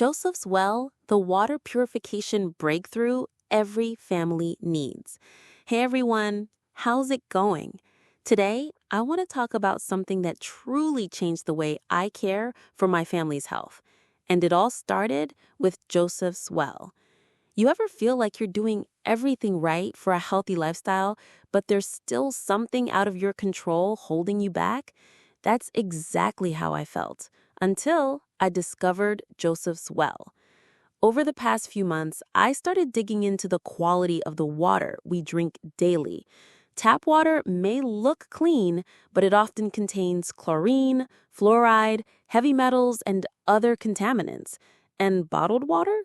JosephsWell, the water purification breakthrough every family needs. Hey everyone, how's it going? Today, I want to talk about something that truly changed the way I care for my family's health. And it all started with JosephsWell. You ever feel like you're doing everything right for a healthy lifestyle, but there's still something out of your control holding you back? That's exactly how I felt until I discovered JosephsWell. Over the past few months, I started digging into the quality of the water we drink daily. Tap water may look clean, but it often contains chlorine, fluoride, heavy metals, and other contaminants. And bottled water?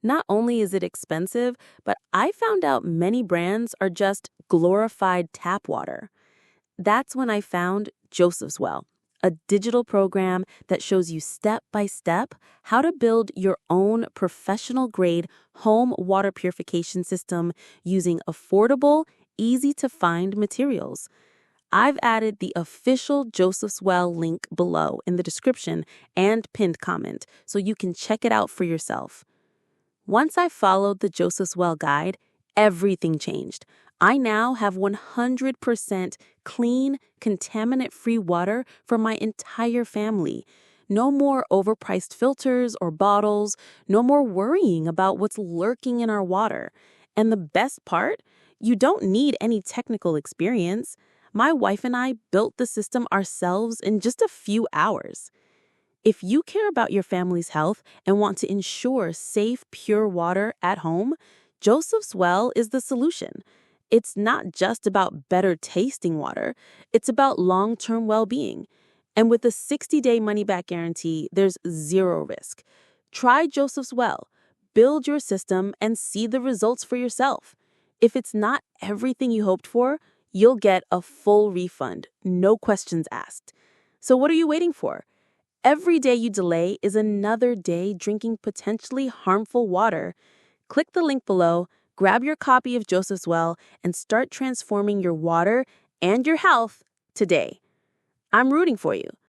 Not only is it expensive, but I found out many brands are just glorified tap water. That's when I found JosephsWell, a digital program that shows you step by step how to build your own professional-grade home water purification system using affordable, easy-to-find materials. I've added the official JosephsWell link below in the description and pinned comment so you can check it out for yourself. Once I followed the JosephsWell guide, everything changed. I now have 100% clean, contaminant-free water for my entire family. No more overpriced filters or bottles, no more worrying about what's lurking in our water. And the best part? You don't need any technical experience. My wife and I built the system ourselves in just a few hours. If you care about your family's health and want to ensure safe, pure water at home, JosephsWell is the solution. It's not just about better tasting water, it's about long-term well-being. And with a 60-day money-back guarantee, there's zero risk. Try JosephsWell, build your system, and see the results for yourself. If it's not everything you hoped for, you'll get a full refund, no questions asked. So what are you waiting for? Every day you delay is another day drinking potentially harmful water. Click the link below, grab your copy of JosephsWell, and start transforming your water and your health today. I'm rooting for you.